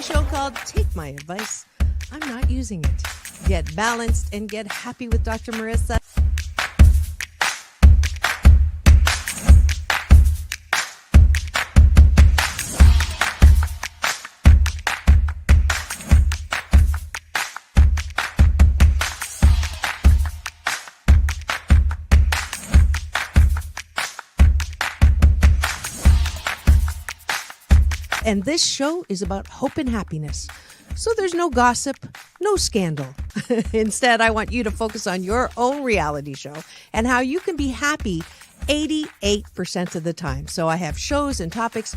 show called Take My Advice. I'm not using it. Get balanced and get happy with Dr. Marissa. And this show is about hope and happiness. So there's no gossip, no scandal. Instead, I want you to focus on your own reality show and how you can be happy 88% of the time. So I have shows and topics.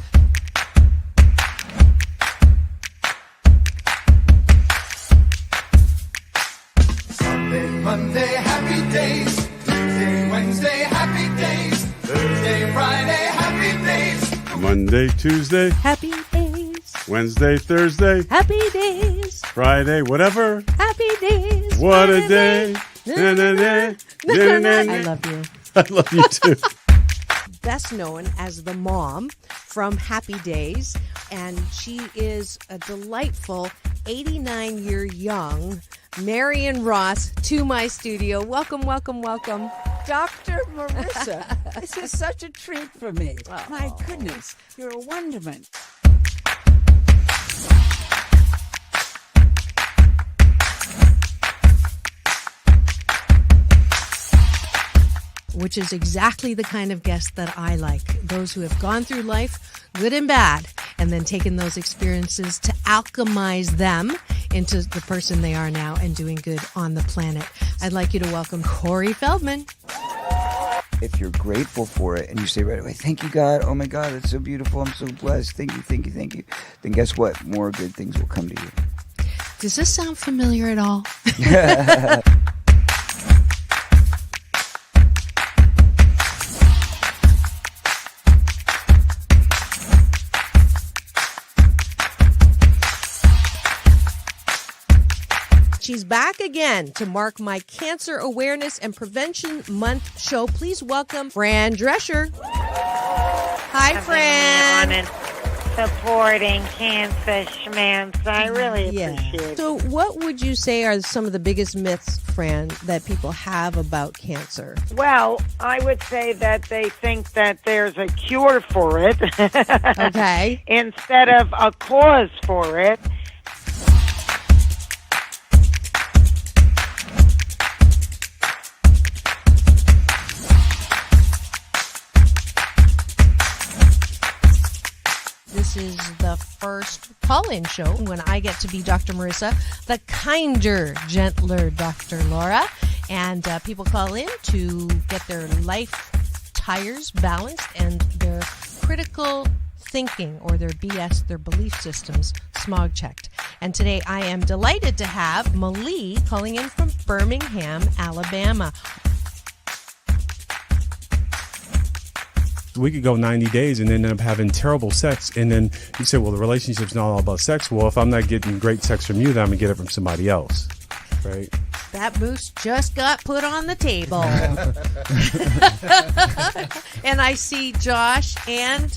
Sunday, Monday, happy days. Tuesday, Wednesday, happy days. Thursday, Friday, happy days. Monday, Tuesday, Happy days. Wednesday, Thursday, Happy days. Friday, whatever. Happy days. What a day. Na, na, na, na, na, na. I love you. I love you too. Best known as the mom from Happy Days, and she is a delightful 89-year young Marion Ross to my studio. Welcome, welcome, welcome. Dr. Marissa, this is such a treat for me. Oh. My goodness, you're a wonderment. Which is exactly the kind of guest that I like. Those who have gone through life, good and bad, and then taken those experiences to alchemize them into the person they are now and doing good on the planet. I'd like you to welcome Corey Feldman. If you're grateful for it and you say right away, thank you, God. Oh, my God, it's so beautiful. I'm so blessed. Thank you, thank you, thank you. Then guess what? More good things will come to you. Does this sound familiar at all? She's back again to mark my Cancer Awareness and Prevention Month show. Please welcome Fran Drescher. Hi, Fran. On and supporting cancer schmance. I really appreciate it. So what would you say are some of the biggest myths, Fran, that people have about cancer? Well, I would say that they think that there's a cure for it. Okay. Instead of a cause for it. This is the first call-in show when I get to be Dr. Marissa, the kinder, gentler Dr. Laura. And people call in to get their life tires balanced and their critical thinking or their BS, their belief systems, smog checked. And today I am delighted to have Malie calling in from Birmingham, Alabama. We could go 90 days and then end up having terrible sex. And then you say, well, the relationship's not all about sex. Well, if I'm not getting great sex from you, then I'm going to get it from somebody else. Right? That moose just got put on the table. And I see Josh and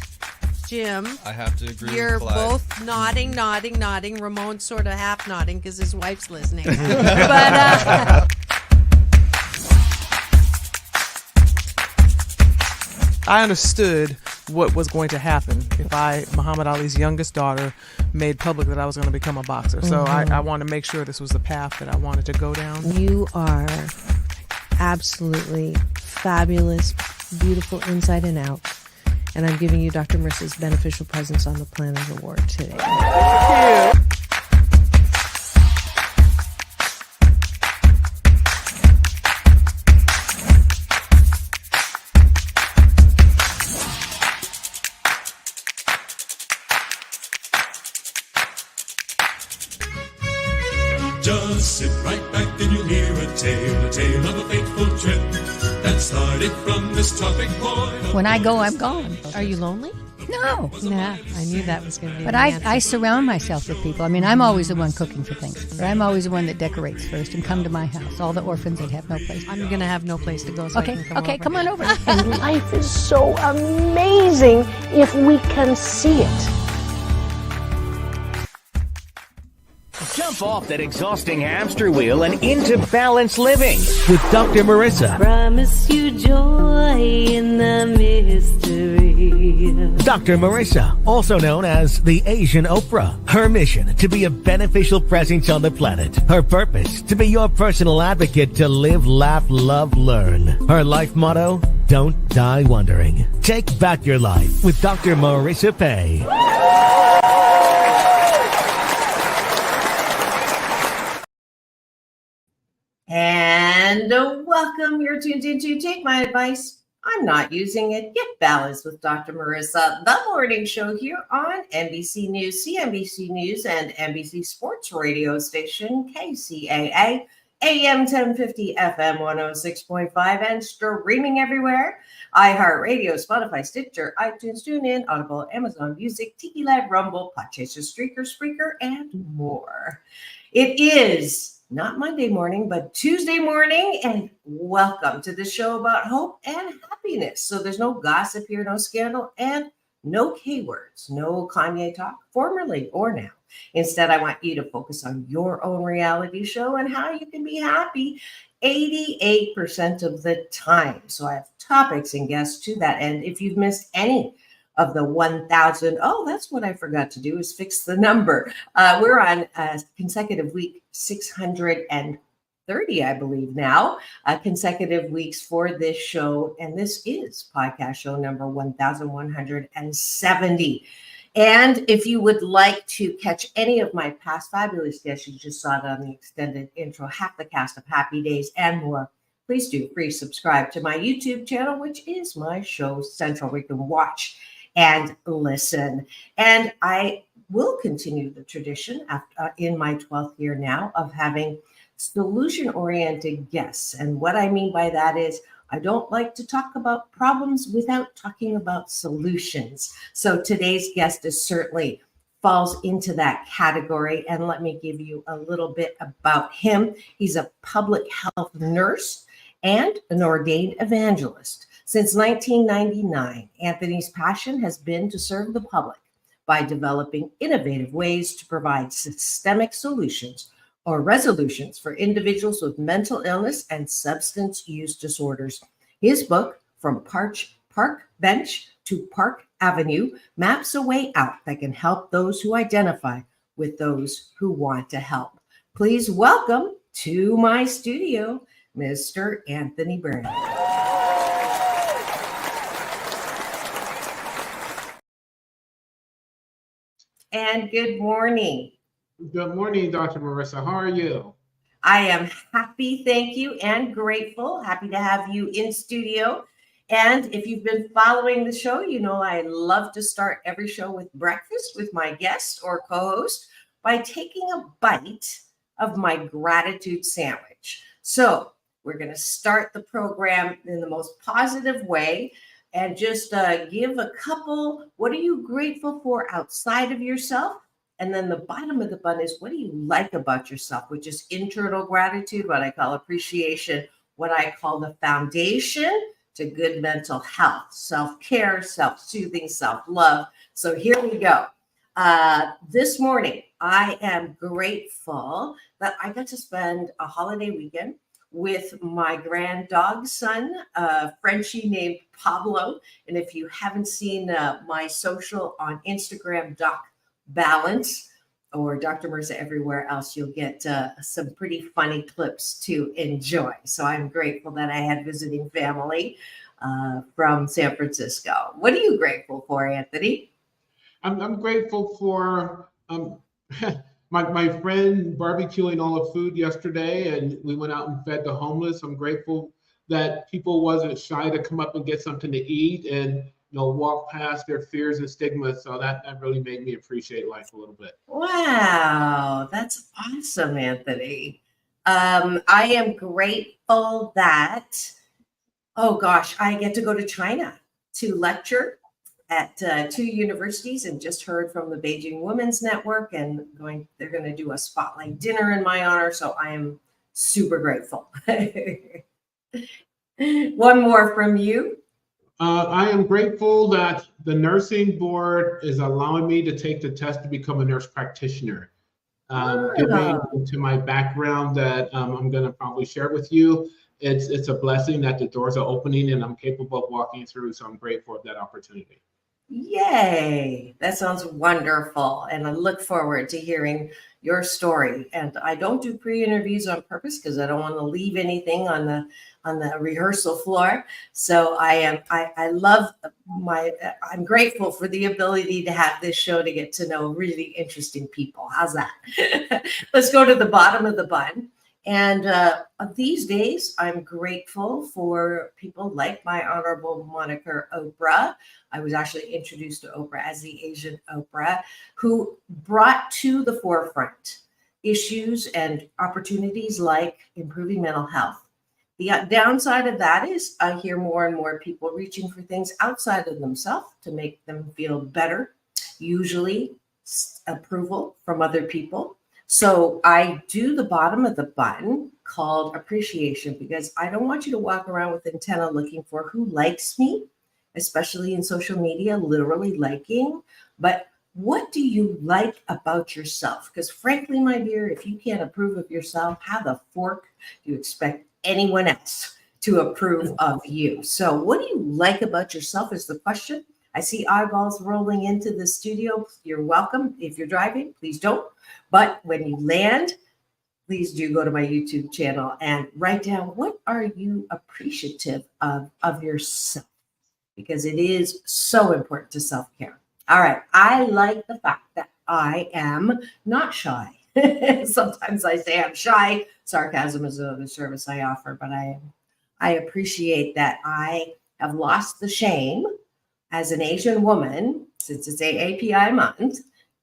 Jim. I have to agree You're with Clyde. both nodding. Ramon's sort of half nodding because his wife's listening. But I understood what was going to happen if Muhammad Ali's youngest daughter, made public that I was going to become a boxer. So I wanted to make sure this was the path that I wanted to go down. you are absolutely fabulous, beautiful inside and out. And I'm giving you Dr. Marissa's Beneficial Presence on the Planet Award today. Thank you. Just sit right back and you'll hear a tale of a fateful trip that started from this tropic point. When I go, I'm gone. Are you lonely? No. Yeah, I knew that was going to be But the answer. I surround myself with people. I mean, I'm always the one cooking for things. I'm always the one that decorates first and come to my house. All the orphans that have no place. I'm going to have no place to go, so I can come over. Come on over. And life is so amazing if we can see it. Jump off that exhausting hamster wheel and into balanced living with Dr. Marissa. Promise you joy in the mystery. Dr. Marissa, also known as the Asian Oprah. Her mission, to be a beneficial presence on the planet. Her purpose, to be your personal advocate to live, laugh, love, learn. Her life motto, don't die wondering. Take back your life with Dr. Marissa Pay. And welcome. You're tuned into Take My Advice. I'm not using it. Get balanced with Dr. Marissa, the morning show here on NBC News, CNBC News, and NBC Sports Radio station, KCAA, AM 1050, FM 106.5, and streaming everywhere. iHeartRadio, Spotify, Stitcher, iTunes, TuneIn, Audible, Amazon Music, Tiki Live, Rumble, Podchaser, Spreaker, and more. It is not Monday morning, but Tuesday morning, and welcome to the show about hope and happiness. So there's no gossip here, no scandal, and no K words, no Kanye talk, formerly or now. Instead, I want you to focus on your own reality show and how you can be happy 88% of the time. So I have topics and guests to that end. If you've missed any of the 1,000. Oh, that's what I forgot to do, is fix the number. We're on consecutive week 630, I believe now, consecutive weeks for this show. And this is podcast show number 1,170. And if you would like to catch any of my past fabulous guests, you just saw it on the extended intro, half the cast of Happy Days and more, please do free subscribe to my YouTube channel, which is my show central, where you can watch and listen. And I will continue the tradition in my 12th year now of having solution-oriented guests. And what I mean by that is I don't like to talk about problems without talking about solutions. So today's guest is certainly falls into that category. And let me give you a little bit about him. He's a public health nurse and an ordained evangelist. Since 1999, Anthony's passion has been to serve the public by developing innovative ways to provide systemic solutions or resolutions for individuals with mental illness and substance use disorders. His book, From Park Bench to Park Avenue, maps a way out that can help those who identify with those who want to help. Please welcome to my studio, Mr. Anthony Brown. And good morning. Good morning, Dr. Marissa. How are you? I am happy, thank you, and grateful. Happy to have you in studio. And if you've been following the show, you know I love to start every show with breakfast with my guest or co-host by taking a bite of my gratitude sandwich. So we're going to start the program in the most positive way and just give a couple, what are you grateful for outside of yourself? And then the bottom of the bun is, what do you like about yourself, which is internal gratitude, what I call appreciation, what I call the foundation to good mental health, self-care, self-soothing, self-love. So here we go. This morning, I am grateful that I got to spend a holiday weekend with my grand dog son, Frenchie named Pablo. And if you haven't seen my social on Instagram, Doc Balance, or Dr. Marissa everywhere else, you'll get some pretty funny clips to enjoy. So I'm grateful that I had visiting family from San Francisco. What are you grateful for, Anthony? I'm grateful for my friend barbecuing all the food yesterday, and we went out and fed the homeless. I'm grateful that people wasn't shy to come up and get something to eat and walk past their fears and stigmas. So that really made me appreciate life a little bit. Wow, that's awesome, Anthony. I am grateful that, I get to go to China to lecture at 2 universities, and just heard from the Beijing Women's Network, and they're going to do a spotlight dinner in my honor. So I am super grateful. One more from you. I am grateful that the nursing board is allowing me to take the test to become a nurse practitioner. Giving into my background that I'm going to probably share with you. It's a blessing that the doors are opening and I'm capable of walking through. So I'm grateful for that opportunity. Yay! That sounds wonderful. And I look forward to hearing your story. And I don't do pre-interviews on purpose because I don't want to leave anything on the rehearsal floor. So I'm grateful for the ability to have this show to get to know really interesting people. How's that? Let's go to the bottom of the bun. And these days, I'm grateful for people like my honorable moniker, Oprah. I was actually introduced to Oprah as the Asian Oprah, who brought to the forefront issues and opportunities like improving mental health. The downside of that is I hear more and more people reaching for things outside of themselves to make them feel better, usually approval from other people. So I do the bottom of the button called appreciation, because I don't want you to walk around with antenna looking for who likes me, especially in social media, literally liking. But what do you like about yourself? Because frankly, my dear, if you can't approve of yourself, how the fork do you expect anyone else to approve of you? So what do you like about yourself is the question. I see eyeballs rolling into the studio. You're welcome. If you're driving, please don't. But when you land, please do go to my YouTube channel and write down, what are you appreciative of yourself? Because it is so important to self-care. All right. I like the fact that I am not shy. Sometimes I say I'm shy. Sarcasm is another service I offer, but I appreciate that I have lost the shame as an Asian woman, since it's AAPI month,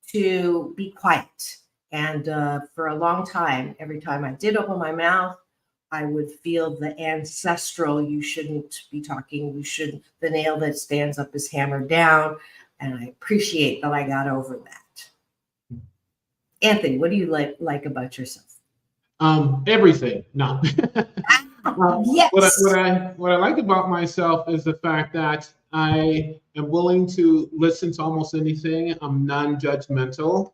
to be quiet. And for a long time, every time I did open my mouth, I would feel the ancestral, you shouldn't be talking, the nail that stands up is hammered down. And I appreciate that I got over that. Anthony, what do you like about yourself? Everything. No. Yes. What I like about myself is the fact that I am willing to listen to almost anything. I'm non-judgmental.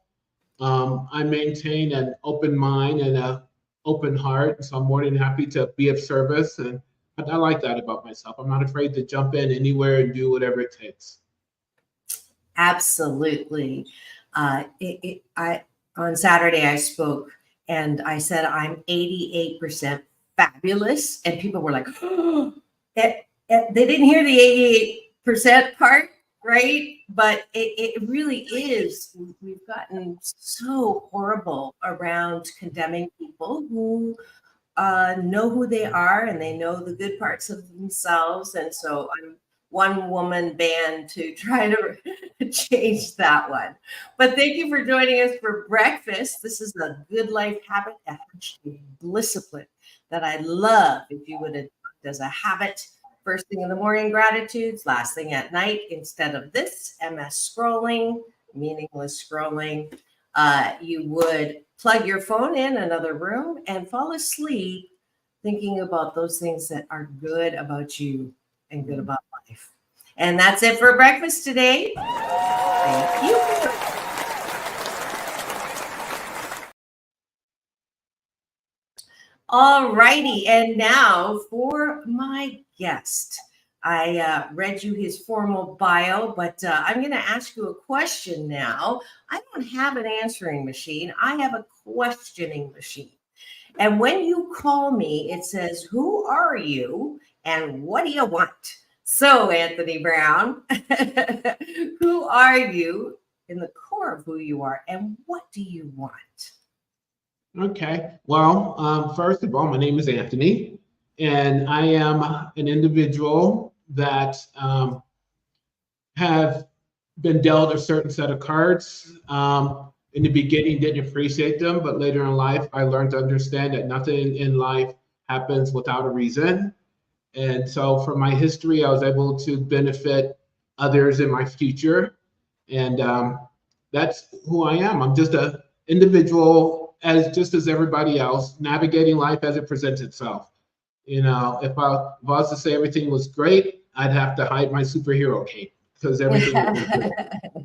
I maintain an open mind and an open heart. So I'm more than happy to be of service. And I like that about myself. I'm not afraid to jump in anywhere and do whatever it takes. Absolutely. On Saturday, I spoke and I said, I'm 88% fabulous. And people were like, oh, they didn't hear the 88% part, right? But it really is. We've gotten so horrible around condemning people who know who they are and they know the good parts of themselves. And so I'm one woman band to try to change that one. But thank you for joining us for breakfast. This is a good life habit, a discipline that I love. If you would adopt as a habit, first thing in the morning, gratitudes, last thing at night, instead of this MS scrolling, meaningless scrolling, you would plug your phone in another room and fall asleep thinking about those things that are good about you and good about life. And that's it for breakfast today. Thank you. All righty. And now for my guest. I read you his formal bio, but I'm going to ask you a question now. I don't have an answering machine. I have a questioning machine. And when you call me, it says, who are you and what do you want? So, Anthony Brown, who are you in the core of who you are and what do you want? Okay. Well, first of all, my name is Anthony, and I am an individual that have been dealt a certain set of cards. In the beginning, didn't appreciate them, but later in life, I learned to understand that nothing in life happens without a reason. And so from my history, I was able to benefit others in my future. And that's who I am. I'm just an individual, just as everybody else, navigating life as it presents itself. You know, if I was to say everything was great, I'd have to hide my superhero cape because everything is good.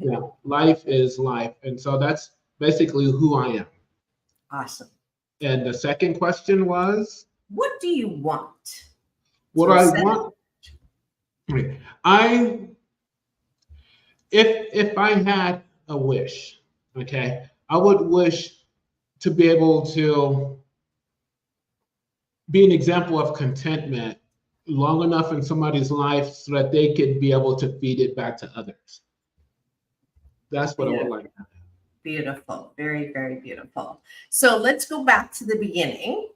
You know, life is life. And so that's basically who I am. Awesome. And the second question was, what do you want? what do I want? If I had a wish, okay, I would wish to be able to be an example of contentment long enough in somebody's life so that they could be able to feed it back to others. That's what I would like. Beautiful. Very, very beautiful. So let's go back to the beginning,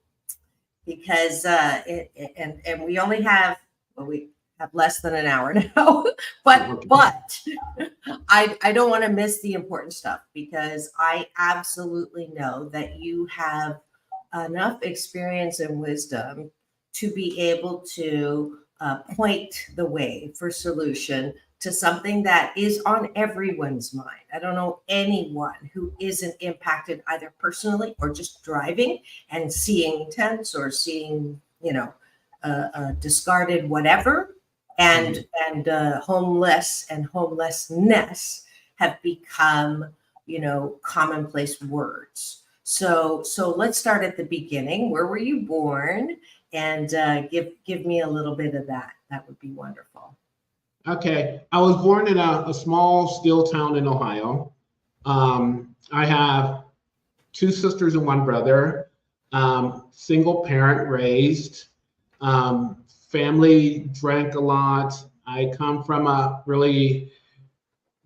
because and we only have, well, we have less than an hour now, but I don't want to miss the important stuff, because I absolutely know that you have enough experience and wisdom to be able to point the way for solution to something that is on everyone's mind. I don't know anyone who isn't impacted either personally or just driving and seeing tents or seeing, discarded whatever, and homeless and homelessness have become, commonplace words. So let's start at the beginning. Where were you born? And give me a little bit of that. That would be wonderful. Okay, I was born in a small steel town in Ohio. I have two sisters and one brother. Single parent raised. Family drank a lot. I come from a really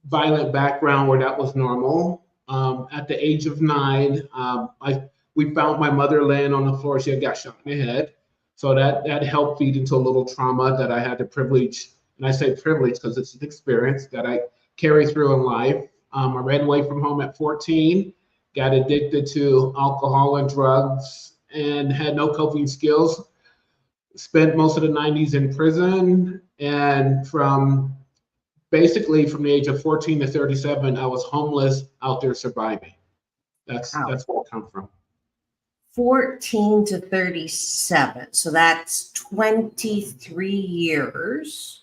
violent background where that was normal. At the age of 9, we found my mother laying on the floor. She had got shot in the head. So that helped feed into a little trauma that I had the privilege, and I say privilege because it's an experience that I carry through in life. I ran away from home at 14, got addicted to alcohol and drugs, and had no coping skills. Spent most of the 90s in prison, and from the age of 14 to 37, I was homeless out there surviving. That's where I come from. 14 to 37. So that's 23 years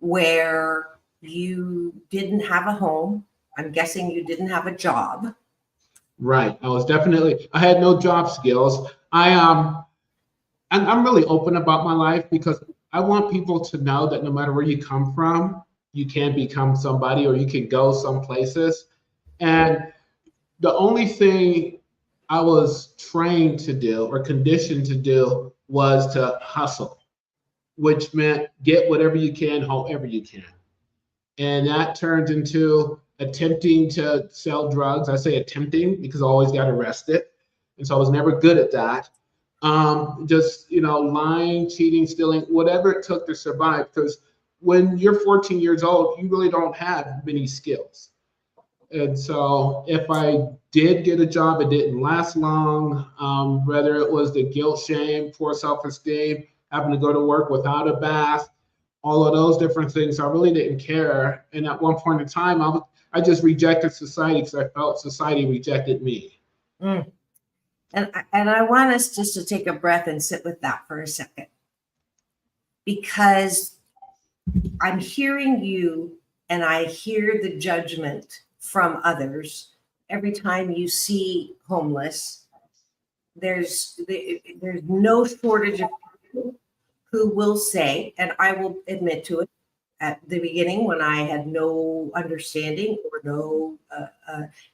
where you didn't have a home. I'm guessing you didn't have a job. Right. I had no job skills. I'm really open about my life because I want people to know that no matter where you come from, you can become somebody, or you can go some places. And the only thing I was trained to do or conditioned to do was to hustle, which meant get whatever you can, however you can. And that turned into attempting to sell drugs. I say attempting because I always got arrested. And so I was never good at that. Lying, cheating, stealing, whatever it took to survive. Because when you're 14 years old, you really don't have many skills. And so if I did get a job, it didn't last long. Whether it was the guilt, shame, poor self-esteem, having to go to work without a bath, all of those different things, I really didn't care. And at one point in time, I just rejected society because I felt society rejected me. Mm. And I want us just to take a breath and sit with that for a second, because I'm hearing you and I hear the judgment from others. Every time you see homeless, there's no shortage of people who will say, and I will admit to it, at the beginning when I had no understanding or no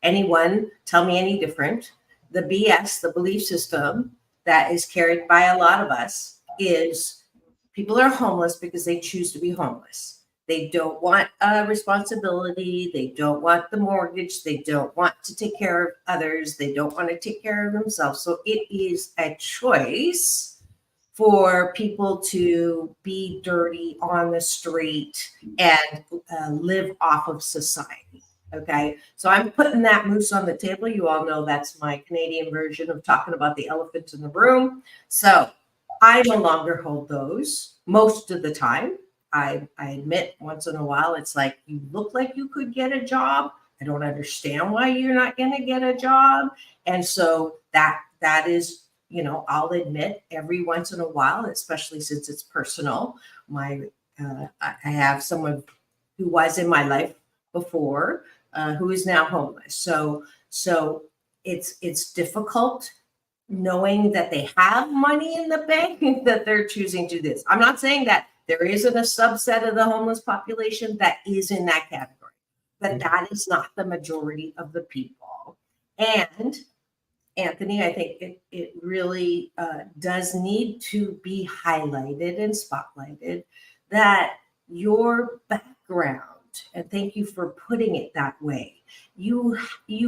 anyone tell me any different, the BS, the belief system that is carried by a lot of us is people are homeless because they choose to be homeless. They don't want a responsibility. They don't want the mortgage. They don't want to take care of others. They don't want to take care of themselves. So it is a choice for people to be dirty on the street and live off of society. Okay, so I'm putting that moose on the table. You all know that's my Canadian version of talking about the elephant in the room. So I no longer hold those most of the time. I admit once in a while, it's like, you look like you could get a job. I don't understand why you're not going to get a job. And so that is, I'll admit every once in a while, especially since it's personal. I have someone who was in my life before, who is now homeless. So it's difficult knowing that they have money in the bank that they're choosing to do this. I'm not saying that there isn't a subset of the homeless population that is in that category, but that is not the majority of the people. And Anthony, I think it really does need to be highlighted and spotlighted that your background, and thank you for putting it that way, you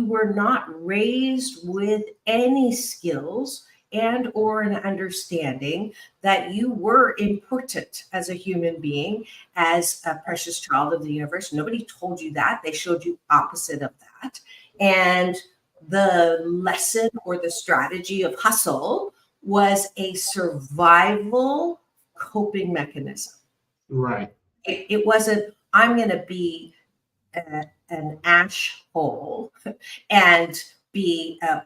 were not raised with any skills and or an understanding that you were important as a human being, as a precious child of the universe. Nobody told you that. They showed you opposite of that. And the lesson or the strategy of hustle was a survival coping mechanism. Right. It wasn't, I'm going to be an ash hole and be a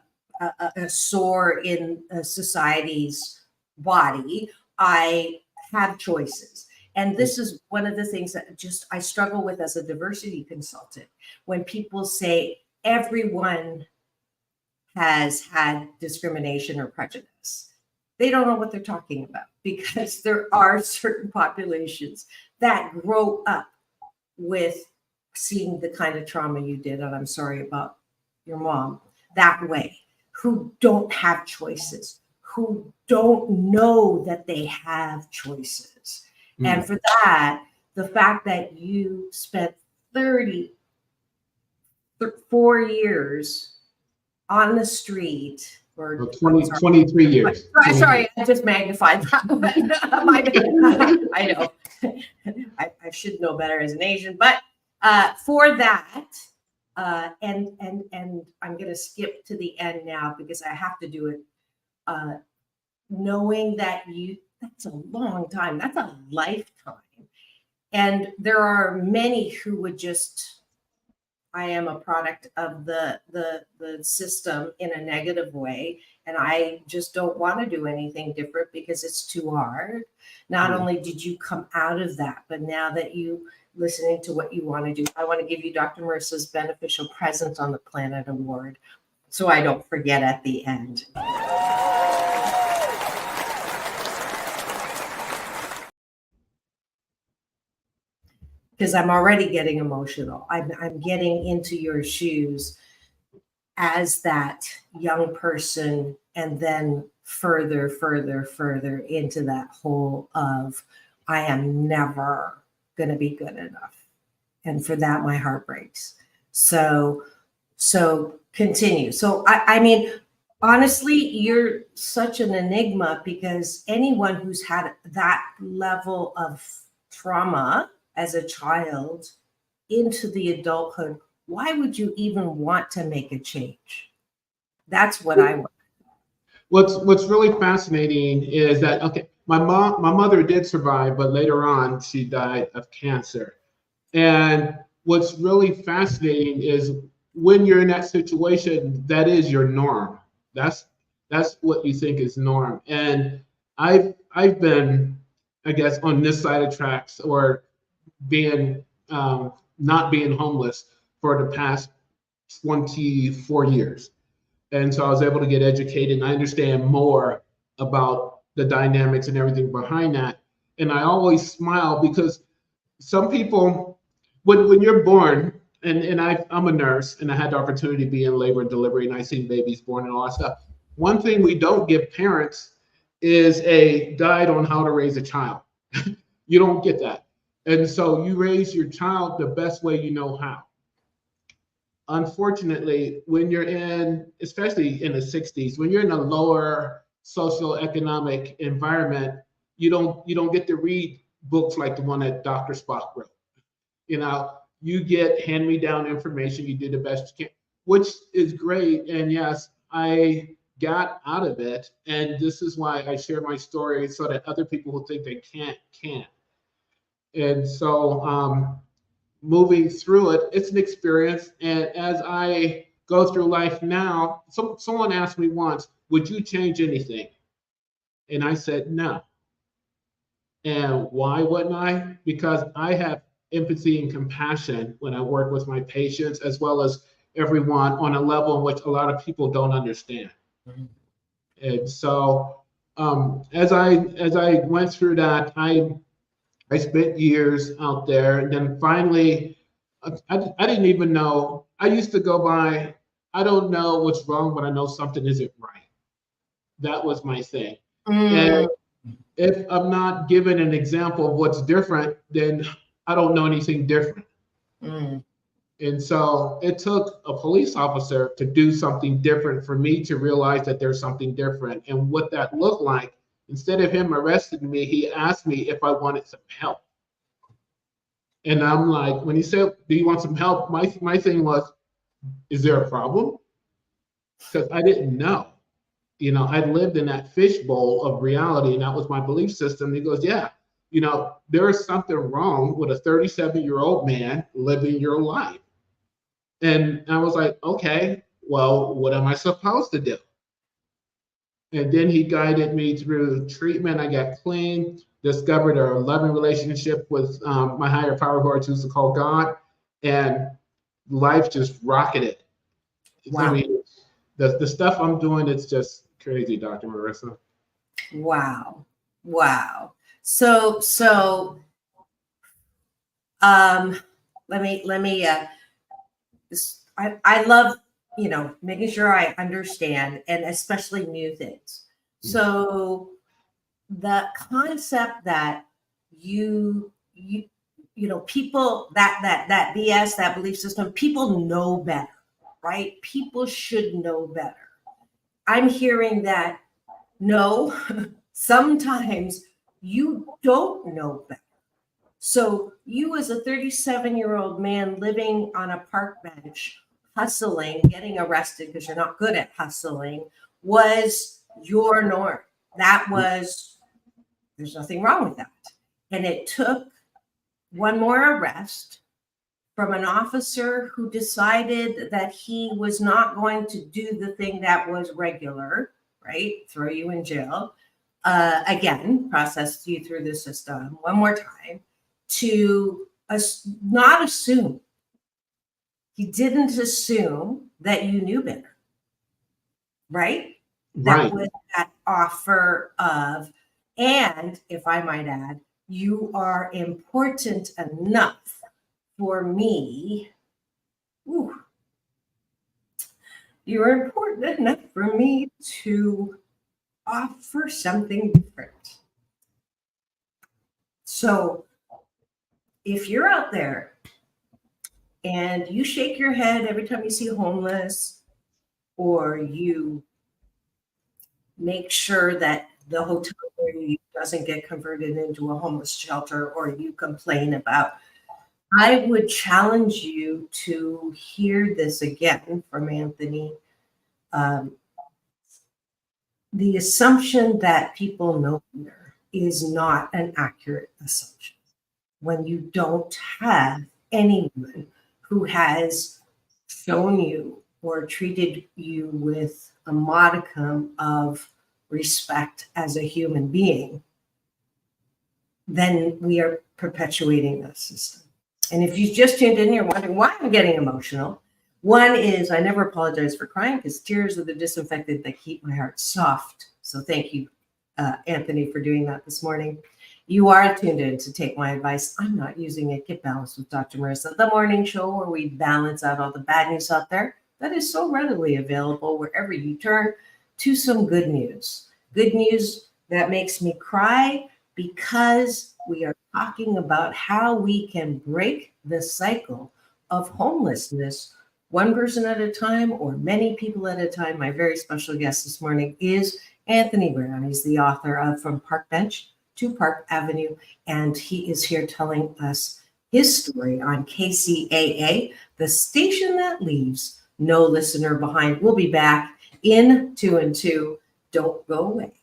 sore in society's body. I have choices. And this is one of the things that just I struggle with as a diversity consultant. When people say everyone has had discrimination or prejudice, they don't know what they're talking about, because there are certain populations that grow up with seeing the kind of trauma you did, and I'm sorry about your mom, that way, who don't have choices, who don't know that they have choices. And for that, the fact that you spent 34 years on the street, or 23 years. Sorry, I just magnified that. I know. I should know better as an Asian, but for that, and I'm going to skip to the end now because I have to do it. Knowing that that's a long time. That's a lifetime. And there are many who would just, I am a product of the system in a negative way, and I just don't want to do anything different because it's too hard. Not only did you come out of that, but now that you listening to what you want to do, I want to give you Dr. Marissa's Beneficial Presence on the Planet Award, so I don't forget at the end. Because I'm already getting emotional. I'm getting into your shoes as that young person, and then further into that hole of I am never going to be good enough. And for that, my heart breaks. So continue. So I mean, honestly, you're such an enigma, because anyone who's had that level of trauma as a child into the adulthood, why would you even want to make a change? That's what I want. What's really fascinating is that, okay, my mother did survive, but later on she died of cancer. And what's really fascinating is when you're in that situation, that is your norm. That's what you think is norm. And I've been, I guess, on this side of tracks, or being not being homeless for the past 24 years. And so I was able to get educated and I understand more about the dynamics and everything behind that. And I always smile because some people, when you're born, and I'm a nurse and I had the opportunity to be in labor and delivery, and I seen babies born and all that stuff. One thing we don't give parents is a guide on how to raise a child. You don't get that. And so you raise your child the best way you know how. Unfortunately, when you're in, especially in the 60s, when you're in a lower socioeconomic environment, you don't get to read books like the one that Dr. Spock wrote. You know, you get hand-me-down information, you do the best you can, which is great. And yes, I got out of it. And this is why I share my story, so that other people who think they can't. And so moving through it, it's an experience. And as I go through life now, someone asked me once, would you change anything? And I said, no. And why wouldn't I? Because I have empathy and compassion when I work with my patients, as well as everyone on a level in which a lot of people don't understand. And so as I went through that, I spent years out there, and then finally, I didn't even know. I used to go by, I don't know what's wrong, but I know something isn't right. That was my thing. And if I'm not given an example of what's different, then I don't know anything different. And so it took a police officer to do something different for me to realize that there's something different. And what that looked like, instead of him arresting me, he asked me if I wanted some help. And I'm like, when he said, do you want some help? My thing was, is there a problem? Because I didn't know. You know, I lived in that fishbowl of reality, and that was my belief system. He goes, yeah, you know, there is something wrong with a 37-year-old man living your life. And I was like, okay, well, what am I supposed to do? And then he guided me through treatment. I got clean, discovered a loving relationship with my higher power, who I choose to call God, and life just rocketed. Wow. I mean, the stuff I'm doing, it's just crazy, Dr. Marissa. Wow. So let me I love, you know, making sure I understand, and especially new things. So the concept that you know, people, that BS, that belief system, people know better, right? People should know better. I'm hearing that no, sometimes you don't know better. So you, as a 37-year-old man living on a park bench, hustling, getting arrested because you're not good at hustling, was your norm. That was, there's nothing wrong with that. And it took one more arrest from an officer who decided that he was not going to do the thing that was regular, right? Throw you in jail. Again, process you through the system one more time, to not assume. He didn't assume that you knew better, right? That was that offer of, and if I might add, you are important enough for me. You're important enough for me to offer something different. So if you're out there and you shake your head every time you see homeless, or you make sure that the hotel where you doesn't get converted into a homeless shelter, or you complain about, I would challenge you to hear this again from Anthony. The assumption that people know better is not an accurate assumption. When you don't have anyone who has shown you or treated you with a modicum of respect as a human being, then we are perpetuating that system. And if you just tuned in, you're wondering why I'm getting emotional. One is, I never apologize for crying, because tears are the disinfectant that keep my heart soft. So thank you, Anthony, for doing that this morning. You are tuned in to Take My Advice. I'm not using it. Get Balanced with Dr. Marissa, the morning show where we balance out all the bad news out there that is so readily available wherever you turn, to some good news. Good news that makes me cry, because we are talking about how we can break the cycle of homelessness, one person at a time or many people at a time. My very special guest this morning is Anthony Brown. He's the author of From Park Bench to Park Avenue, and he is here telling us his story on KCAA, the station that leaves no listener behind. We'll be back in 2 and 2. Don't go away.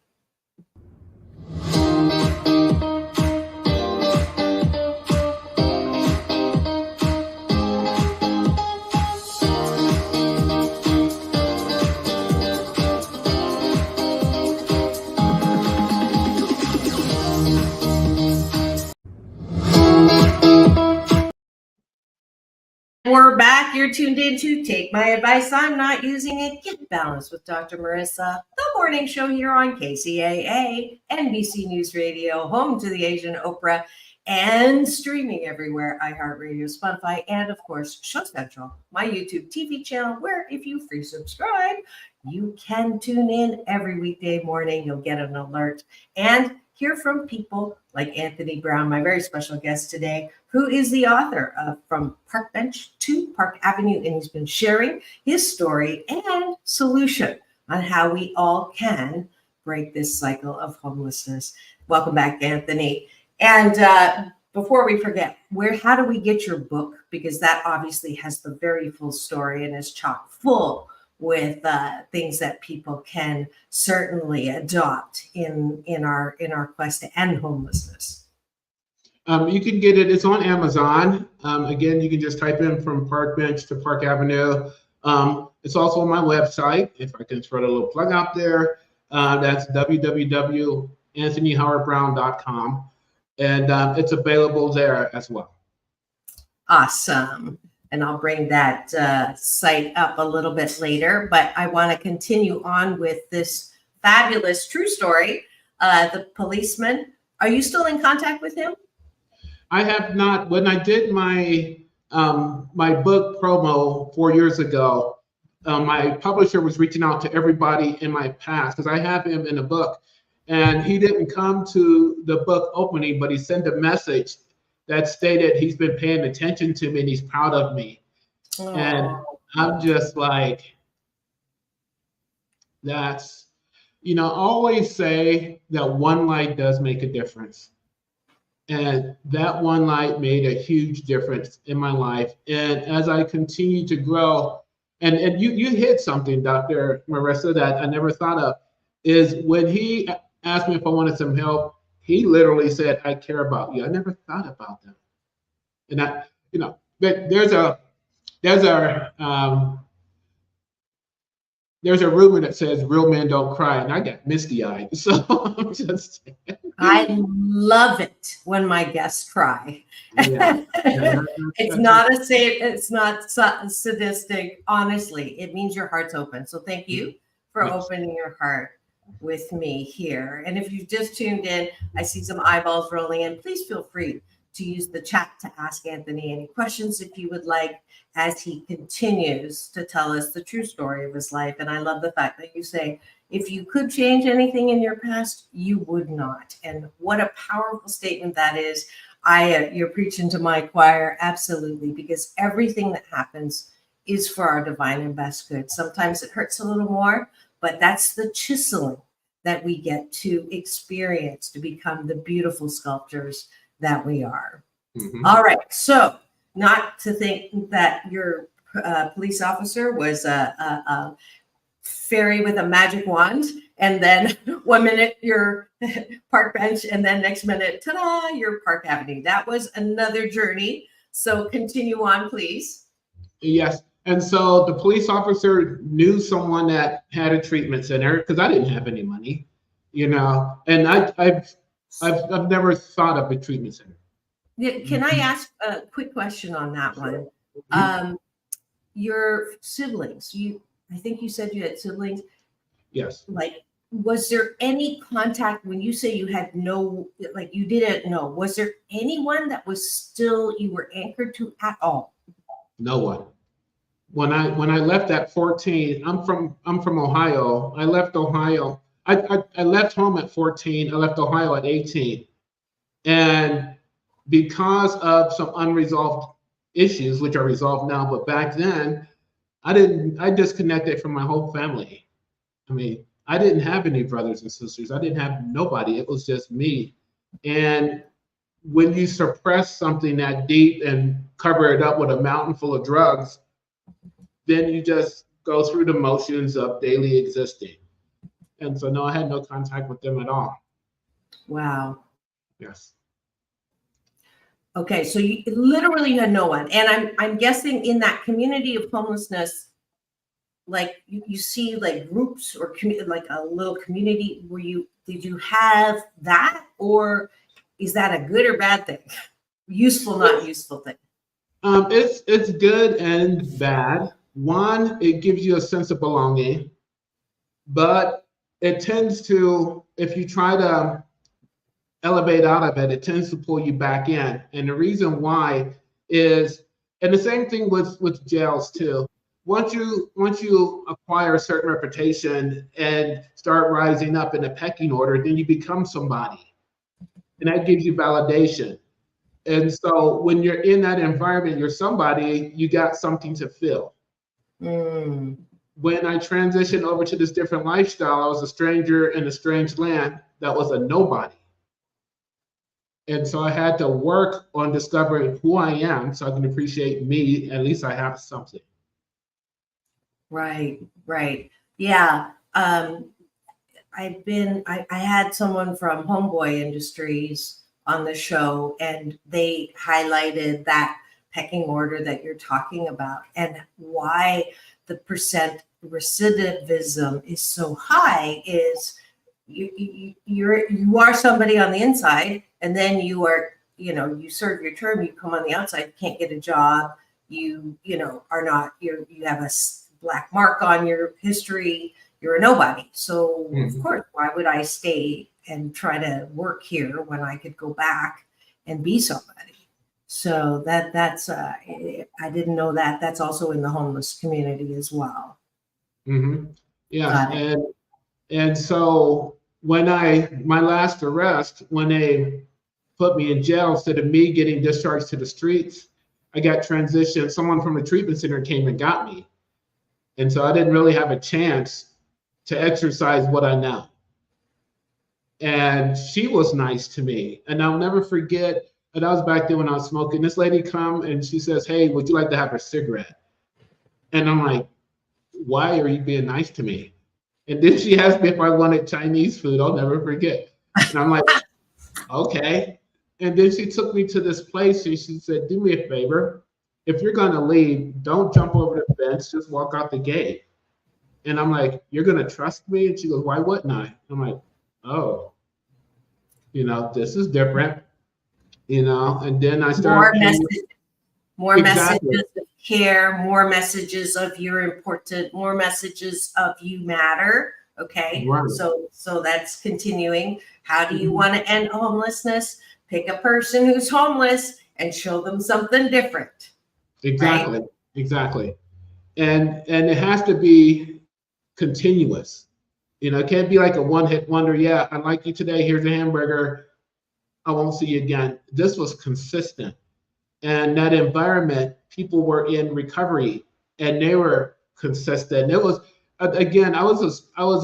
We're back You're tuned in to Take My Advice. I'm Not Using It. Get Balanced with Dr. Marissa, the morning show here on KCAA, NBC News Radio, home to the Asian Oprah, and streaming everywhere, iHeartRadio, Spotify, and of course, Show Central, my YouTube TV channel, where if you free subscribe, you can tune in every weekday morning. You'll get an alert and hear from people like Anthony Brown, my very special guest today, who is the author of From Park Bench to Park Avenue, and he's been sharing his story and solution on how we all can break this cycle of homelessness. Welcome back, Anthony. And before we forget, how do we get your book? Because that obviously has the very full story and is chock full with things that people can certainly adopt in our quest to end homelessness. You can get it. It's on Amazon. Again, you can just type in From Park Bench to Park Avenue. It's also on my website. If I can throw a little plug out there, that's www.anthonyhowardbrown.com. And it's available there as well. Awesome. And I'll bring that site up a little bit later. But I want to continue on with this fabulous true story. The policeman, are you still in contact with him? I have not. When I did my my book promo 4 years ago, my publisher was reaching out to everybody in my past because I have him in a book. And he didn't come to the book opening, but he sent a message that stated he's been paying attention to me and he's proud of me. Oh. And I'm just like, that's, I always say that one light does make a difference. And that one light made a huge difference in my life. And as I continue to grow, and you hit something, Dr. Marissa, that I never thought of, is when he asked me if I wanted some help, he literally said, I care about you. I never thought about them. And there's a rumor that says real men don't cry, and I got misty-eyed. So I'm just saying. I love it when my guests cry. Yeah. It's not sadistic. Honestly, it means your heart's open. So thank you for opening your heart with me here. And if you've just tuned in, I see some eyeballs rolling in. Please feel free to use the chat to ask Anthony any questions if you would like, as he continues to tell us the true story of his life. And I love the fact that you say, if you could change anything in your past, you would not. And what a powerful statement that is. You're preaching to my choir, absolutely, because everything that happens is for our divine and best good. Sometimes it hurts a little more, but that's the chiseling that we get to experience to become the beautiful sculptors that we are. Mm-hmm. All right. So not to think that your police officer was a fairy with a magic wand, and then 1 minute you're Park Bench, and then next minute, ta-da, you're Park Avenue. That was another journey. So continue on, please. Yes. And so the police officer knew someone that had a treatment center because I didn't have any money, and I've never thought of a treatment center. Can I ask a quick question on that one? Your siblings, I think you said you had siblings. Yes. Was there any contact when you say you had you didn't know? Was there anyone that was still you were anchored to at all? No one. When I left at 14, I'm from Ohio. I left Ohio. I left home at 14. I left Ohio at 18. And because of some unresolved issues, which are resolved now, but back then, I disconnected from my whole family. I mean, I didn't have any brothers and sisters. I didn't have nobody. It was just me. And when you suppress something that deep and cover it up with a mountain full of drugs, then you just go through the motions of daily existing. And so, no, I had no contact with them at all. Wow. Yes. Okay, so you literally had no one. And I'm guessing in that community of homelessness, you see groups or like a little community did you have that, or is that a good or bad thing? Useful, not useful thing? It's good and bad. One, it gives you a sense of belonging, but it tends to, if you try to elevate out of it, it tends to pull you back in. And the reason why is, and the same thing with jails too. Once you acquire a certain reputation and start rising up in the pecking order, then you become somebody, and that gives you validation. And so when you're in that environment, you're somebody, you got something to fill. Mm. When I transitioned over to this different lifestyle, I was a stranger in a strange land that was a nobody. And so I had to work on discovering who I am so I can appreciate me. At least I have something. Right, right. Yeah. I had someone from Homeboy Industries on the show, and they highlighted that pecking order that you're talking about and why the percent recidivism is so high is you are somebody on the inside, and then you are, you serve your term, you come on the outside, can't get a job, you are not, you have a black mark on your history, you're a nobody. So of course, why would I stay and try to work here when I could go back and be somebody? So that's I didn't know that. That's also in the homeless community as well. Mm-hmm. Yeah, and so when my last arrest, when they put me in jail, instead of me getting discharged to the streets, I got transitioned. Someone from a treatment center came and got me, and so I didn't really have a chance to exercise what I know. And she was nice to me, and I'll never forget. And I was back there when I was smoking. This lady come and she says, "Hey, would you like to have a cigarette?" And I'm like, "Why are you being nice to me?" And then she asked me if I wanted Chinese food. I'll never forget. And I'm like, "Okay." And then she took me to this place and she said, "Do me a favor. If you're gonna leave, don't jump over the fence. Just walk out the gate." And I'm like, "You're gonna trust me?" And she goes, "Why wouldn't I?" I'm like, "Oh, this is different." And then I started more Exactly. messages of care, more messages of you're important, more messages of you matter. Okay. Right. So that's continuing. How do you want to end homelessness? Pick a person who's homeless and show them something different. Exactly. Right? Exactly. And it has to be continuous. It can't be like a one-hit wonder. Yeah, I like you today. Here's a hamburger. I won't see you again. This was consistent. And that environment, people were in recovery and they were consistent. It was, again, I was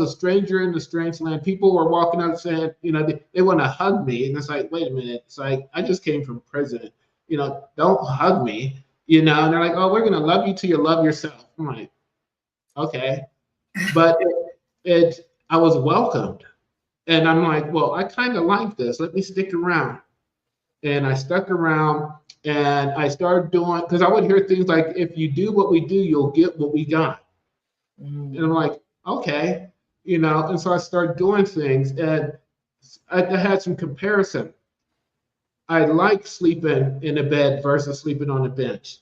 a stranger in the strange land. People were walking up saying, they want to hug me. And it's like, wait a minute. It's like, I just came from prison. Don't hug me. And they're like, "Oh, we're going to love you till you love yourself." I'm like, okay. But I was welcomed. And I'm like, well, I kind of like this. Let me stick around. And I stuck around and I started doing, because I would hear things like, if you do what we do, you'll get what we got. And I'm like, okay. And so I started doing things and I had some comparison. I like sleeping in a bed versus sleeping on a bench.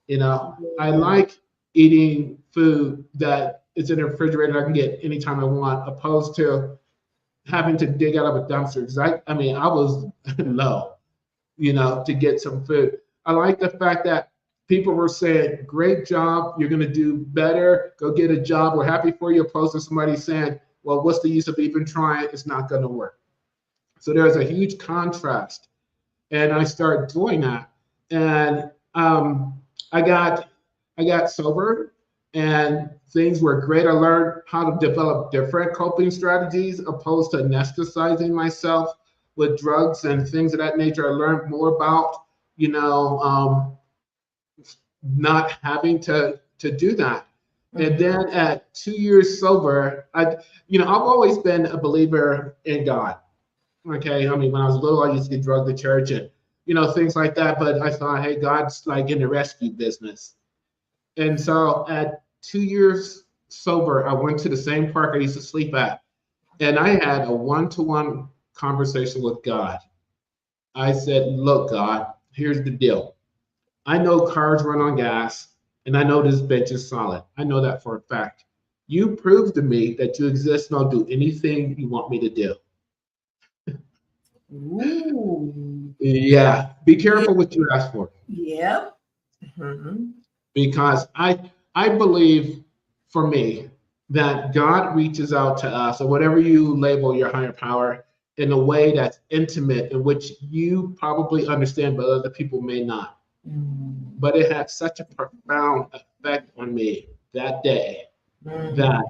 I like eating food that is in the refrigerator I can get anytime I want, opposed to having to dig out of a dumpster. Because I was low, to get some food. I like the fact that people were saying, "Great job, you're going to do better, go get a job, we're happy for you," opposed to somebody saying, "Well, what's the use of even trying? It's not going to work." So there's a huge contrast. And I started doing that. And I got sober and things were great. I learned how to develop different coping strategies opposed to anesthetizing myself with drugs and things of that nature. I learned more about, not having to do that. And then at 2 years sober, I've always been a believer in God. Okay. When I was little, I used to get drugged to church and, things like that. But I thought, hey, God's like in the rescue business. And so at 2 years sober, I went to the same park I used to sleep at. And I had a one-to-one conversation with God. I said, "Look, God, here's the deal. I know cars run on gas, and I know this bench is solid. I know that for a fact. You prove to me that you exist and I'll do anything you want me to do. Ooh. Yeah, be careful what you ask for. Yep. Mm-hmm. Because I believe, for me, that God reaches out to us, or whatever you label your higher power, in a way that's intimate, in which you probably understand, but other people may not. But it had such a profound effect on me that day that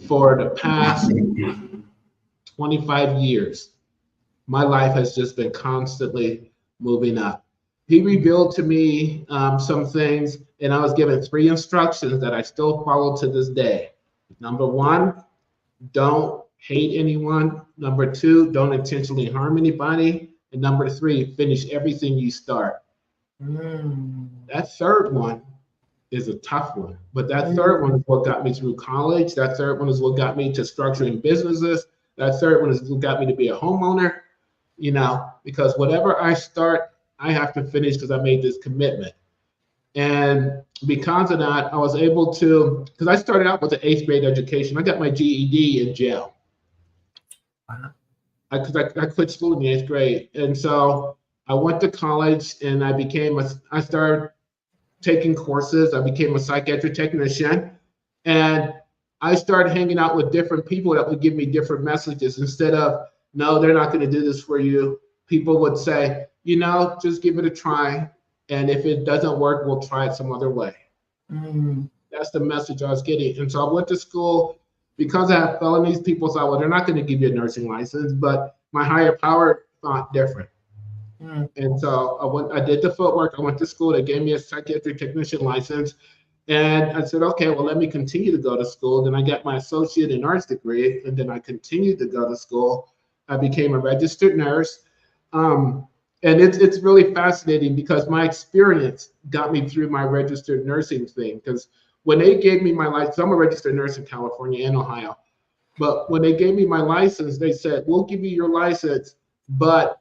for the past 25 years, my life has just been constantly moving up. He revealed to me some things, and I was given 3 instructions that I still follow to this day. Number 1, don't hate anyone. Number 2, don't intentionally harm anybody. And number 3, finish everything you start. That third one is a tough one, but that third one is what got me through college. That third one is what got me to structuring businesses. That third one is what got me to be a homeowner, because whatever I start, I have to finish because I made this commitment. And because of that, I was able to, because I started out with an 8th grade education. I got my GED in jail. I quit school in the 8th grade. And so I went to college and I started taking courses. I became a psychiatric technician. And I started hanging out with different people that would give me different messages. Instead of, no, they're not going to do this for you, people would say, just give it a try. And if it doesn't work, we'll try it some other way. That's the message I was getting. And so I went to school. Because I have felonies, people thought, well, they're not going to give you a nursing license, but my higher power thought different. And so I did the footwork. I went to school. They gave me a psychiatric technician license. And I said, okay, well, let me continue to go to school. Then I got my associate in arts degree, and then I continued to go to school. I became a registered nurse. And it's really fascinating because my experience got me through my registered nursing thing. Because when they gave me my license, I'm a registered nurse in California and Ohio. But when they gave me my license, they said, we'll give you your license, but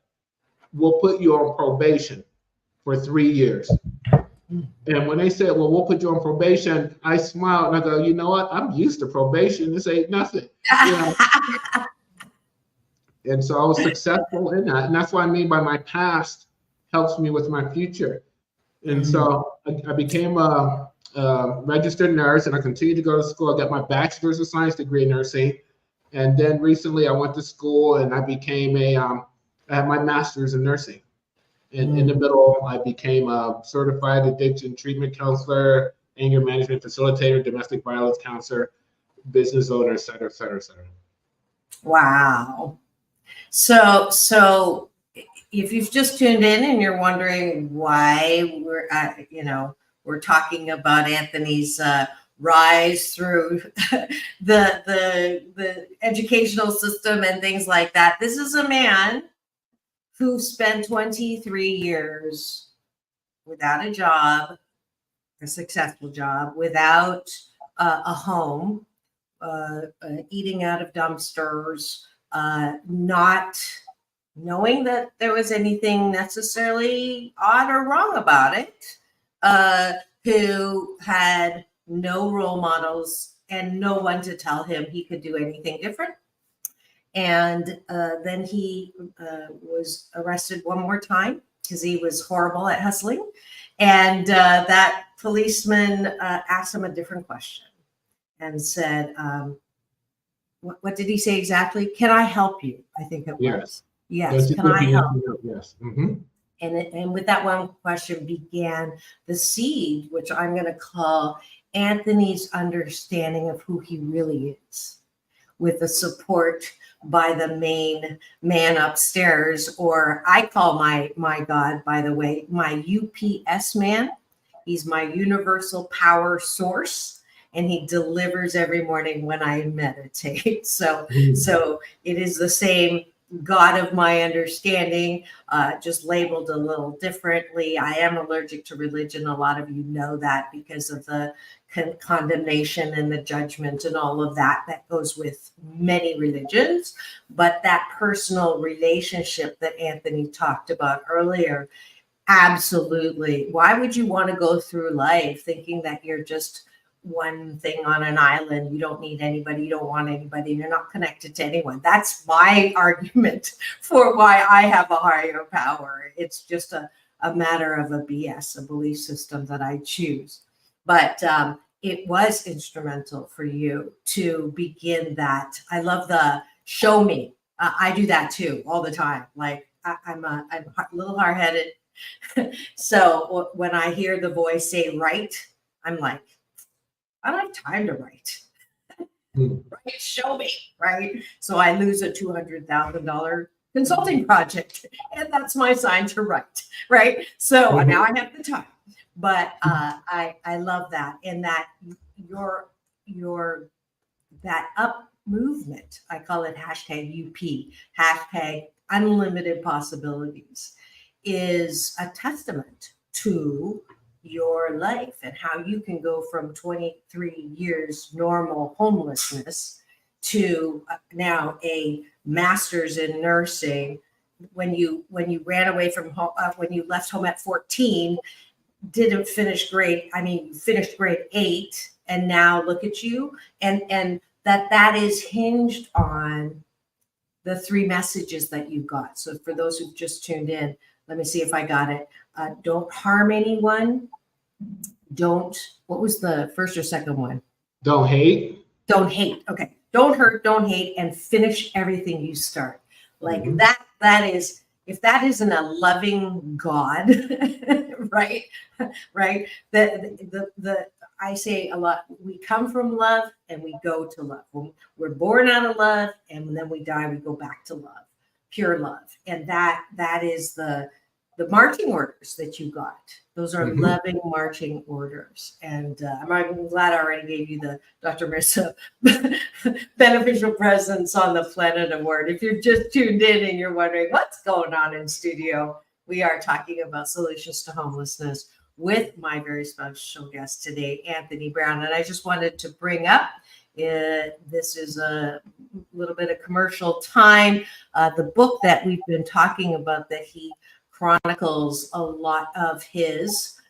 we'll put you on probation for 3 years. And when they said, well, we'll put you on probation, I smiled and I go, you know what? I'm used to probation. This ain't nothing. And so I was successful in that. And that's what I mean by my past helps me with my future. And so I became a registered nurse, and I continued to go to school. I got my bachelor's of science degree in nursing. And then recently I went to school and I became I had my master's in nursing. And in the middle, I became a certified addiction treatment counselor, anger management facilitator, domestic violence counselor, business owner, et cetera, et cetera, et cetera. Wow. So if you've just tuned in and you're wondering why we're talking about Anthony's rise through the educational system and things like that, this is a man who spent 23 years without a job, a successful job, without a home, eating out of dumpsters, not knowing that there was anything necessarily odd or wrong about it, who had no role models and no one to tell him he could do anything different. And then he was arrested one more time because he was horrible at hustling. And that policeman asked him a different question and said, what did he say exactly? Can I help you? I think it was. Yes. Can I help you? Yes. And with that one question began the seed, which I'm going to call Anthony's understanding of who he really is, with the support by the main man upstairs, or I call my God, by the way, my UPS man. He's my universal power source, and he delivers every morning when I meditate. So it is the same God of my understanding, just labeled a little differently. I am allergic to religion. A lot of you know that because of the condemnation and the judgment and all of that goes with many religions. But that personal relationship that Anthony talked about earlier, Absolutely. Why would you want to go through life thinking that you're just one thing on an island? You don't need anybody. You don't want anybody. You're not connected to anyone. That's my argument for why I have a higher power. It's just a matter of a BS, a belief system that I choose. But it was instrumental for you to begin that. I love the show me. I do that too all the time. Like I'm a little hard-headed. So when I hear the voice say write, I'm like, I don't have time to write. Right? Show me, right? So I lose a $200,000 consulting project, and that's my sign to write, right? So now I have the time. But I love that, and that your that up movement, I call it hashtag UP, hashtag unlimited possibilities, is a testament to your life and how you can go from 23 years normal homelessness to now a master's in nursing. When you ran away from home, when you left home at 14, didn't finish grade. I mean, you finished grade 8, and now look at you. And that is hinged on the 3 messages that you got. So for those who've just tuned in, let me see if I got it. Don't harm anyone. What was the first or second one? Don't hate. Don't hate. Okay. Don't hurt, don't hate, and finish everything you start. Like that is, if that isn't a loving God, right? Right. I say a lot, we come from love and we go to love. We're born out of love, and then we die, we go back to love, pure love. And that is the marching orders that you got. Those are loving marching orders. And I'm glad I already gave you the Dr. Marissa Beneficial Presence on the Planet Award. If you're just tuned in and you're wondering what's going on in studio, we are talking about solutions to homelessness with my very special guest today, Anthony Brown. And I just wanted to bring up, this is a little bit of commercial time, the book that we've been talking about that he chronicles a lot of his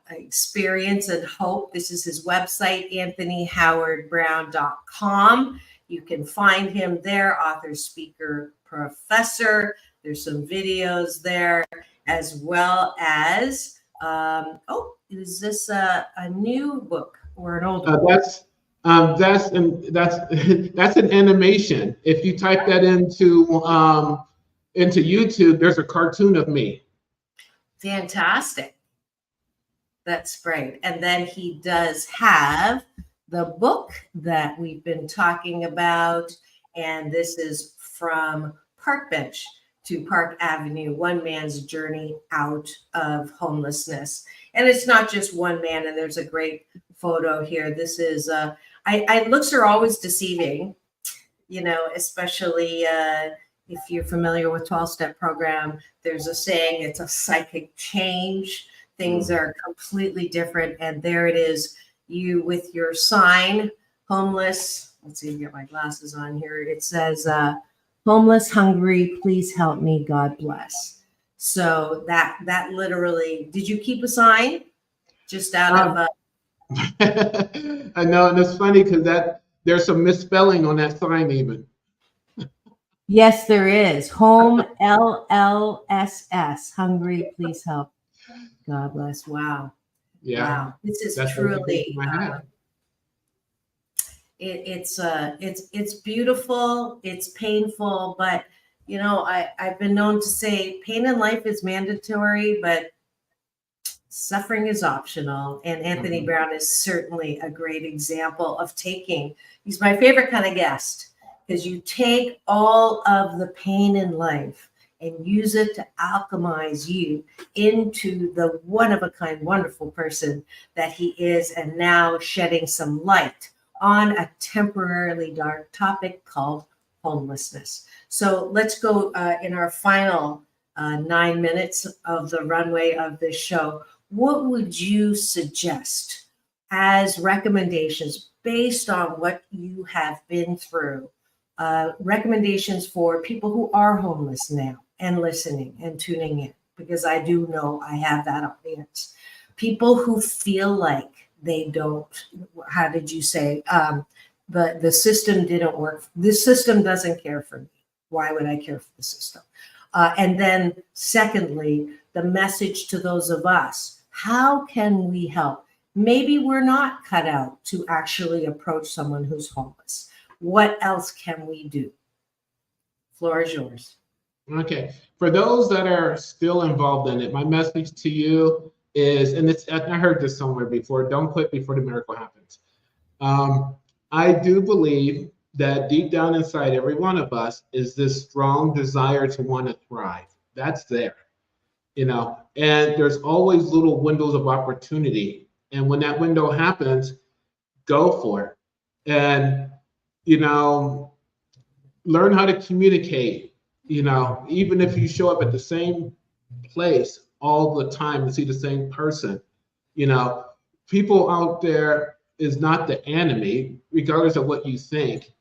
experience and hope. This is his website, anthonyhowardbrown.com. You can find him there, author, speaker, professor. There's some videos there, as well as, is this a new book or an old book? That's an animation. If you type that into YouTube, there's a cartoon of me. Fantastic. That's great. And then he does have the book that we've been talking about. And this is From Park Bench to Park Avenue, One Man's Journey Out of Homelessness. And it's not just one man. And there's a great photo here. This is, looks are always deceiving, especially if you're familiar with 12-step program. There's a saying, it's a psychic change. Things are completely different. And there it is, you with your sign, homeless. Let's see, get my glasses on here. It says, homeless, hungry, please help me, God bless. So that literally, did you keep a sign just out of I know, and it's funny because there's some misspelling on that sign even. Yes, there is. Home, LLSS, hungry, please help. God bless. Wow. Yeah. Wow. This is truly, it's beautiful. It's painful, but I've been known to say pain in life is mandatory, but suffering is optional. And Anthony Brown is certainly a great example of he's my favorite kind of guest, because you take all of the pain in life and use it to alchemize you into the one-of-a-kind, wonderful person that he is, and now shedding some light on a temporarily dark topic called homelessness. So let's go in our final 9 minutes of the runway of this show. What would you suggest as recommendations based on what you have been through? Recommendations for people who are homeless now and listening and tuning in, because I do know I have that audience. People who feel like they don't, how did you say, the system didn't work. This system doesn't care for me. Why would I care for the system? And then secondly, the message to those of us, how can we help? Maybe we're not cut out to actually approach someone who's homeless. What else can we do? Floor is yours. Okay. For those that are still involved in it, my message to you is, and it's, I heard this somewhere before, don't quit before the miracle happens. I do believe that deep down inside every one of us is this strong desire to want to thrive. That's there, you know, and there's always little windows of opportunity. And when that window happens, go for it. And, you know, learn how to communicate, you know, even if you show up at the same place all the time and see the same person, you know, people out there is not the enemy, regardless of what you think.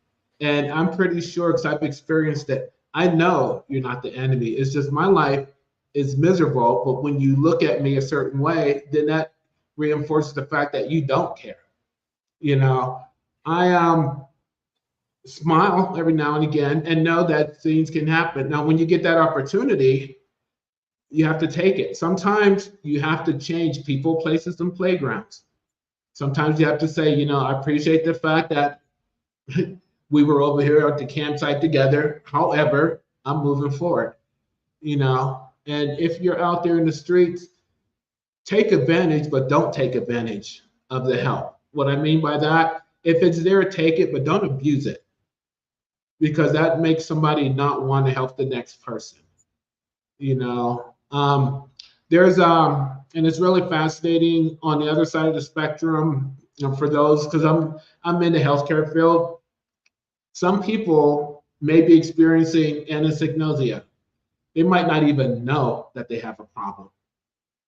And I'm pretty sure, because I've experienced it, I know you're not the enemy. It's just my life is miserable. But when you look at me a certain way, then that reinforces the fact that you don't care. You know, I smile every now and again and know that things can happen. Now, when you get that opportunity, you have to take it. Sometimes you have to change people, places, and playgrounds. Sometimes you have to say, you know, I appreciate the fact that we were over here at the campsite together. However, I'm moving forward, you know. And if you're out there in the streets, take advantage, but don't take advantage of the help. What I mean by that, if it's there, take it, but don't abuse it, because that makes somebody not want to help the next person. You know, there's and it's really fascinating on the other side of the spectrum, you know, for those, because I'm in the healthcare field. Some people may be experiencing anosognosia. They might not even know that they have a problem.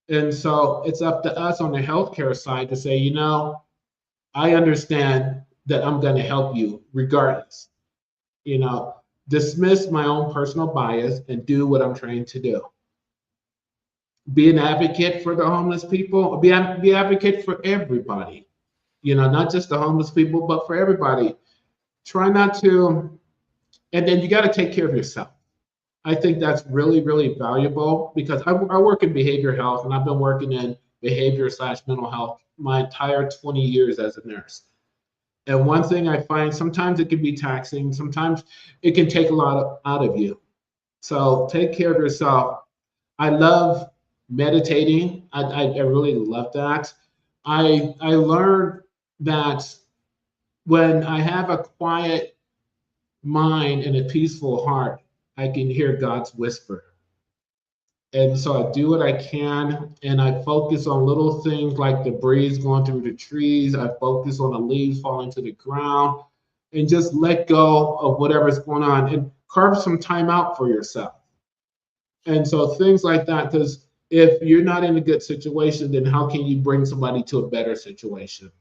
And so it's up to us on the healthcare side to say, you know, I understand that I'm going to help you regardless. You know, dismiss my own personal bias and do what I'm trained to do. Be an advocate for the homeless people. Be advocate for everybody. You know, not just the homeless people, but for everybody. Try not to, and then you got to take care of yourself. I think that's really, really valuable, because I work in behavioral health, and I've been working in behavior/mental health my entire 20 years as a nurse. And one thing I find, sometimes it can be taxing, sometimes it can take a lot out of you. So take care of yourself. I love meditating. I really love that. I learned that when I have a quiet mind and a peaceful heart, I can hear God's whisper. And so I do what I can, and I focus on little things like the breeze going through the trees. I focus on the leaves falling to the ground, and just let go of whatever's going on and carve some time out for yourself. And so things like that, because if you're not in a good situation, then how can you bring somebody to a better situation?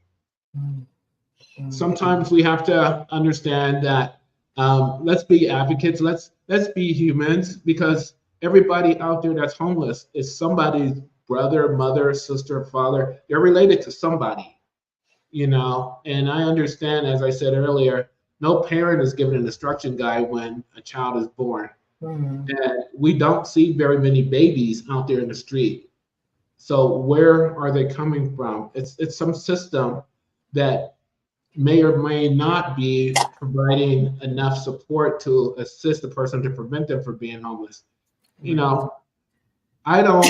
Sometimes we have to understand that let's be advocates, let's be humans, because everybody out there that's homeless is somebody's brother, mother, sister, father. They're related to somebody, you know. And I understand, as I said earlier, no parent is given an instruction guide when a child is born. And we don't see very many babies out there in the street. So where are they coming from? It's some system that may or may not be providing enough support to assist the person to prevent them from being homeless. You know, I don't,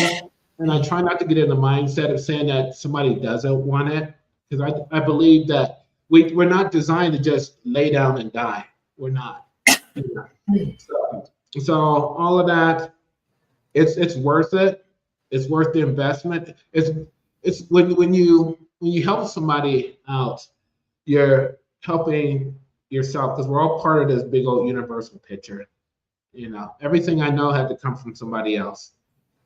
and I try not to get in the mindset of saying that somebody doesn't want it, because I believe that we're not designed to just lay down and die. We're not. You know? So all of that, it's worth it. It's worth the investment. It's when you help somebody out, you're helping yourself, because we're all part of this big old universal picture. You know, everything I know had to come from somebody else.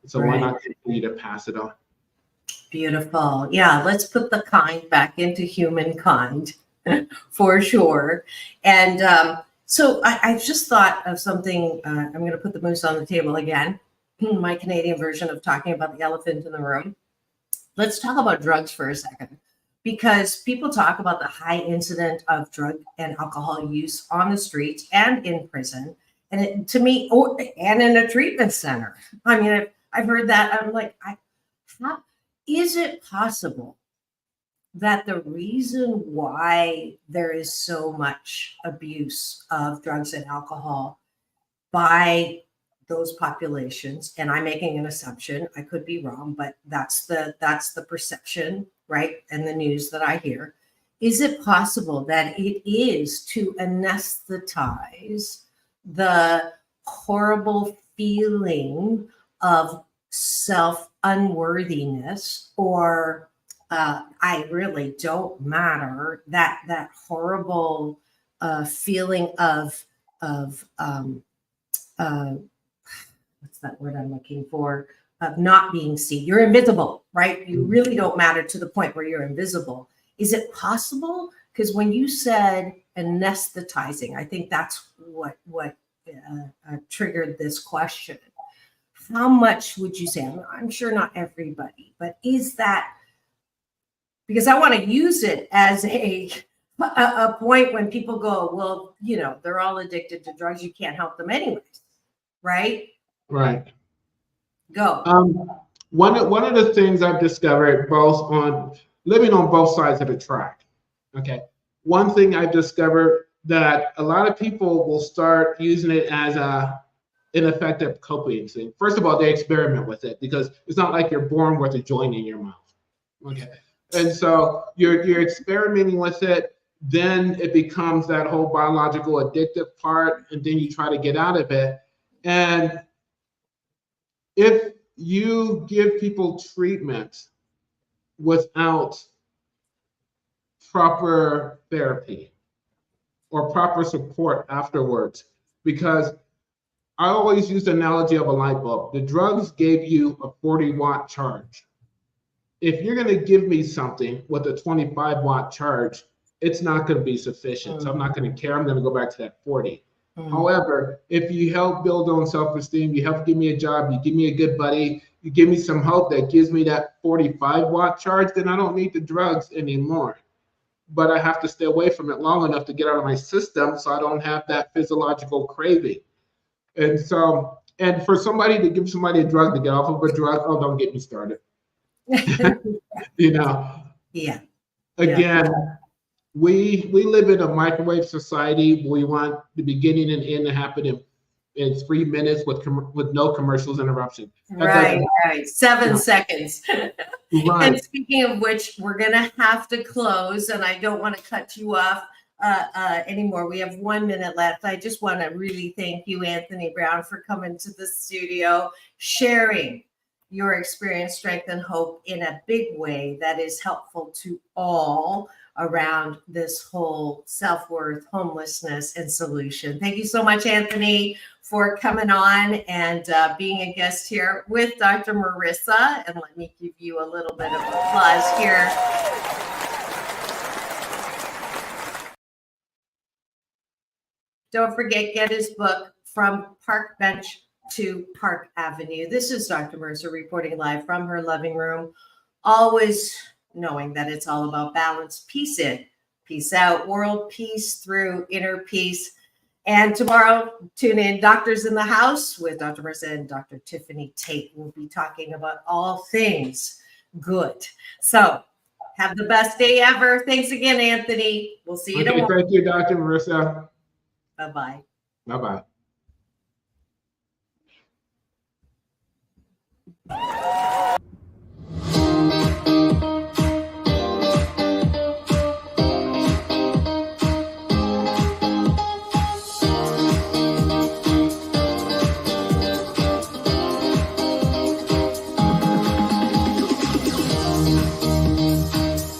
So why not continue to pass it on? Beautiful. Yeah, let's put the kind back into humankind for sure. And so I just thought of something. I'm going to put the moose on the table again. my Canadian version of talking about the elephant in the room. Let's talk about drugs for a second, because people talk about the high incident of drug and alcohol use on the streets and in prison, and to me, and in a treatment center. I mean, I've heard that. I'm like, how is it possible that the reason why there is so much abuse of drugs and alcohol by those populations, and I'm making an assumption, I could be wrong, but that's the perception, right? And the news that I hear. Is it possible that it is to anesthetize the horrible feeling of self-unworthiness, or I really don't matter, that horrible feeling of what's that word I'm looking for? Of not being seen. You're invisible, right? You really don't matter to the point where you're invisible. Is it possible? Because when you said anesthetizing, I think that's what triggered this question. How much would you say? I'm sure not everybody, but is that, because I want to use it as a point when people go, well, they're all addicted to drugs. You can't help them anyways, right? Right. Go. One of the things I've discovered, both on living on both sides of the track. Okay. One thing I've discovered, that a lot of people will start using it as an effective coping thing. First of all, they experiment with it, because it's not like you're born with a joint in your mouth. Okay. And so you're experimenting with it. Then it becomes that whole biological addictive part, and then you try to get out of it. And if you give people treatment without proper therapy or proper support afterwards, because I always use the analogy of a light bulb. The drugs gave you a 40-watt charge. If you're going to give me something with a 25-watt charge, it's not going to be sufficient. So I'm not going to care. I'm going to go back to that 40. However, if you help build on self-esteem, you help give me a job, you give me a good buddy, you give me some hope that gives me that 45-watt charge, then I don't need the drugs anymore. But I have to stay away from it long enough to get out of my system so I don't have that physiological craving. And so, and for somebody to give somebody a drug to get off of a drug, oh, don't get me started. Yeah. Again, we live in a microwave society. We want the beginning and end to happen in 3 minutes with no commercials interruption. Right. 7 seconds. Right. And speaking of which, we're going to have to close, and I don't want to cut you off anymore. We have 1 minute left. I just want to really thank you, Anthony Brown, for coming to the studio, sharing your experience, strength, and hope in a big way that is helpful to all around this whole self-worth, homelessness, and solution. Thank you so much, Anthony, for coming on and being a guest here with Dr. Marissa. And let me give you a little bit of applause here. Don't forget, get his book, From Park Bench to Park Avenue. This is Dr. Marissa reporting live from her living room, always knowing that it's all about balance, peace in, peace out, world peace through inner peace. And tomorrow, tune in Doctors in the House with Dr. Marissa and Dr. Tiffany Tate. We'll be talking about all things good. So have the best day ever. Thanks again, Anthony. We'll see you tomorrow. Thank you, Dr. Marissa. Bye-bye. Bye-bye.